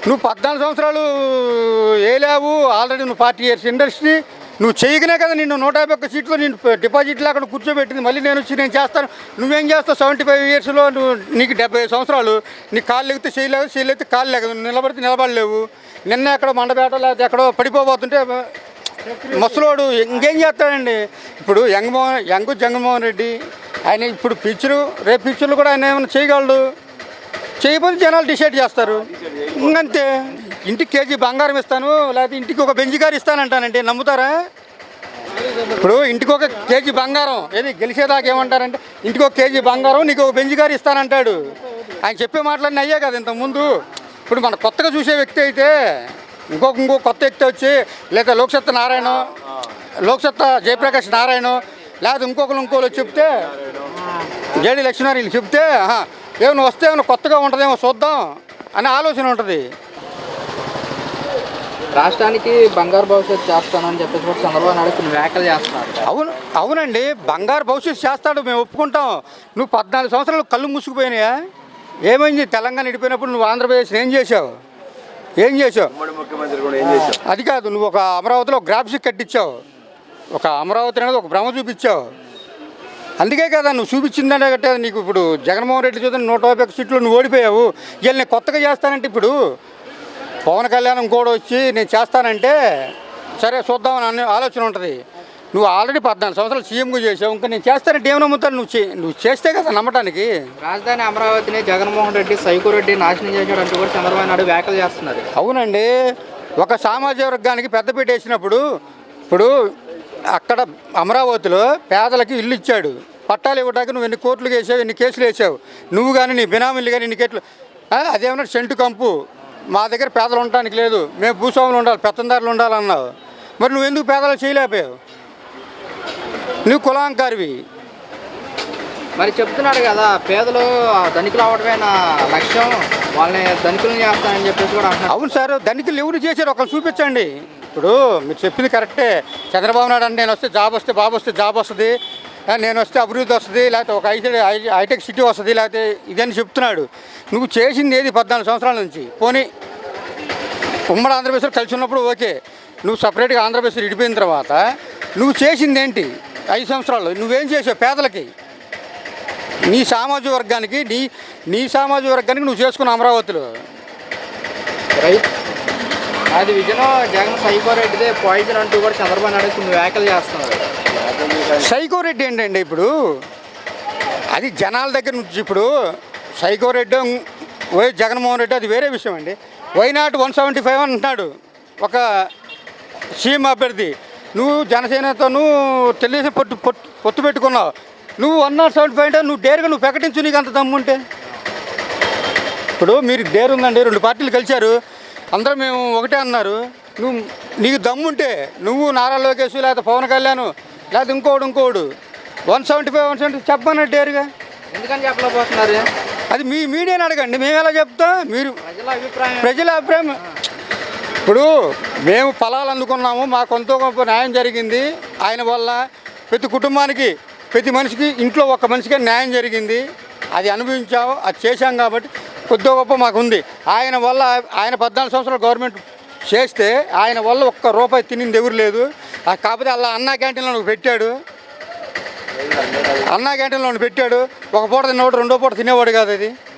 నువ్వు 14 సంవత్సరాలు ఏలావు ఆల్రెడీ నువ్వు 40 ఇయర్స్ ఇండస్ట్రీ నువ్వు చేయకనే కదా నిన్ను 151 సీట్లు నేను డిపాజిట్లు అక్కడ కూర్చోబెట్టింది. మళ్ళీ నేను వచ్చి నేను చేస్తాను. నువ్వేం చేస్తావు? 75 ఇయర్స్లో నువ్వు నీకు 70 సంవత్సరాలు నీ కాళ్ళు ఎగితే చేయలేవు, చేయలేతే కాళ్ళు లేవు, నిలబడితే నిలబడలేవు. నిన్న ఎక్కడో మండపేట లేకపోతే ఎక్కడో పడిపోతుంటే ముసలోడు ఇంకేం చేస్తాడండి? ఇప్పుడు యంగ్ జగన్మోహన్ రెడ్డి ఆయన ఇప్పుడు పిక్చరు రేపు పిక్చర్లు కూడా ఆయన ఏమైనా చేయగలడు. చేయకపోతే జనాలు డిసైడ్ చేస్తారు. ఇంకంతే. ఇంటికి కేజీ బంగారం ఇస్తాను లేకపోతే ఇంటికి ఒక బెంజి కారు ఇస్తానంటానంటే నమ్ముతారా? ఇప్పుడు ఇంటికి ఒక కేజీ బంగారం ఏది గెలిచేదాకా ఏమంటారంటే ఇంటికి ఒక కేజీ బంగారం నీకు ఒక బెంజి కారు ఇస్తానంటాడు. ఆయన చెప్పే మాటలన్నీ అయ్యే కదా ఇంతకుముందు. ఇప్పుడు మన కొత్తగా చూసే వ్యక్తి అయితే ఇంకో కొత్త వ్యక్తి వచ్చి లేదా లోక్సత్తా జయప్రకాష్ నారాయణ లేదా ఇంకోళ్ళు చెప్తే జేడీ లక్ష్మీనారాయణ చెప్తే ఏమైనా వస్తే ఏమైనా కొత్తగా ఉంటుందేమో చూద్దాం అనే ఆలోచన ఉంటుంది. రాష్ట్రానికి బంగారు భవిష్యత్తు చేస్తానని చెప్పేసి కూడా చంద్రబాబు నాయుడు కొన్ని వ్యాఖ్యలు చేస్తున్నారు. అవునండి, బంగారు భవిష్యత్తు చేస్తాడు, మేము ఒప్పుకుంటాం. నువ్వు 14 సంవత్సరాలు కళ్ళు మూసుకుపోయినాయా? ఏమైంది? తెలంగాణ విడిపోయినప్పుడు నువ్వు ఆంధ్రప్రదేశ్ ఏం చేసావు? అది కాదు, నువ్వు ఒక అమరావతిలో గ్రాఫిక్స్ కట్టించావు, ఒక అమరావతి అనేది ఒక భ్రమ చూపించావు. అందుకే కదా నువ్వు చూపించిందంటే కట్టే నీకు ఇప్పుడు జగన్మోహన్ రెడ్డి చూద్దాం 151 సీట్లు నువ్వు ఓడిపోయావు. వీళ్ళు నేను కొత్తగా చేస్తానంటే ఇప్పుడు పవన్ కళ్యాణ్ ఇంకోటి వచ్చి నేను చేస్తానంటే సరే చూద్దామని ఆలోచన ఉంటుంది. నువ్వు ఆల్రెడీ 14 సంవత్సరాలు సీఎంగా చేసావు, ఇంకా నేను చేస్తానంటే ఏమి నమ్ముతాను? నువ్వు చేస్తే కదా నమ్మటానికి. రాజధాని అమరావతిని జగన్మోహన్ రెడ్డి సైకో రెడ్డి నాశనం చేశాడు అంటూ కూడా చంద్రబాబు నాయుడు వ్యాఖ్యలు చేస్తున్నారు. అవునండి, ఒక సామాజిక వర్గానికి పెద్దపీట వేసినప్పుడు ఇప్పుడు అక్కడ అమరావతిలో పేదలకి ఇల్లు ఇచ్చాడు. పట్టాలు ఇవ్వడానికి నువ్వు ఎన్ని కోట్లు వేసావు, ఎన్ని కేసులు వేసావు నువ్వు కానీ నీ బినామీలు కానీ ఎన్ని కేట్లు. అదేమన్నా సెంటు కంపు మా దగ్గర పేదలు ఉండటానికి లేదు, మేము భూస్వాములు ఉండాలి, పెత్తందారులు ఉండాలన్నావు. మరి నువ్వు ఎందుకు పేదలు చేయలేకపోయావు? నువ్వు కులాంకారివి. మరి చెప్తున్నాడు కదా పేదలు ధనికులు అవడమే నా లక్ష్యం, వాళ్ళని ధనికులను చేస్తానని చెప్పేసి కూడా అంటున్నారు. అవును సార్, ధనికులు ఎవరు చేశారు ఒకరు చూపించండి. ఇప్పుడు మీరు చెప్పింది కరెక్టే. చంద్రబాబు నాయుడు అంటే నేను వస్తే జాబ్ వస్తే బాబు వస్తే జాబ్ వస్తుంది, నేను వస్తే అభివృద్ధి వస్తుంది, లేకపోతే ఒక హైటెక్ సిటీ వస్తుంది, లేకపోతే ఇదని చెప్తున్నాడు. నువ్వు చేసింది ఏది 14 సంవత్సరాల నుంచి? పోనీ ఉమ్మడి ఆంధ్రప్రదేశ్లో కలిసి ఉన్నప్పుడు ఓకే, నువ్వు సపరేట్గా ఆంధ్రప్రదేశ్ విడిపోయిన తర్వాత నువ్వు చేసింది ఏంటి? 5 సంవత్సరాలు నువ్వేం చేసావు పేదలకి? నీ సామాజిక వర్గానికి నువ్వు చేసుకున్న అమరావతిలో అది విజయనో జగన్ సైకో రెడ్డిదే పాయిజన్ అంటూ కూడా చంద్రబాబు నాయుడు కొన్ని వ్యాఖ్యలు చేస్తున్నారు. సైకో రెడ్డి ఏంటండి? ఇప్పుడు అది జనాల దగ్గర నుంచి ఇప్పుడు సైకో రెడ్డి జగన్మోహన్ రెడ్డి అది వేరే విషయం అండి. వైనాట్ 175 అంటున్నాడు ఒక సీఎం అభ్యర్థి. నువ్వు జనసేనతో తెలుగుదేశం పొత్తు పెట్టుకున్నావు, నువ్వు 175 అంటే నువ్వు డేరుగా నువ్వు ప్రకటించు, నీకు అంత దమ్ముంటే. ఇప్పుడు మీరు డేరు ఉందండి, 2 పార్టీలు కలిశారు, అందరూ మేము ఒకటే అన్నారు. నీకు దమ్ముంటే నువ్వు నారా లోకేష్ లేకపోతే పవన్ కళ్యాణ్ లేకపోతే ఇంకోడు 175 చెప్పమన్నాడు డేరుగా. ఎందుకని చెప్పలేకపోతున్నారు? అది మీ మీడియాని అడగండి, మేము ఎలా చెప్తాం? మీరు ప్రజల అభిప్రాయం. ఇప్పుడు మేము ఫలాలు అందుకున్నాము, మాకు కొంత గొప్ప న్యాయం జరిగింది ఆయన వల్ల. ప్రతి కుటుంబానికి ప్రతి మనిషికి ఇంట్లో ఒక మనిషికి న్యాయం జరిగింది, అది అనుభవించాము, అది చేశాం కాబట్టి కొద్దిగా గొప్ప మాకు ఉంది. ఆయన వల్ల ఆయన 14 సంవత్సరాలు గవర్నమెంట్ చేస్తే ఆయన వల్ల ఒక్క రూపాయి తినింది ఎవరు లేదు. కాకపోతే అలా అన్నా క్యాంటీన్లో పెట్టాడు, ఒక పూట తినేవాడు 2వ పూట తినేవాడు కాదు అది.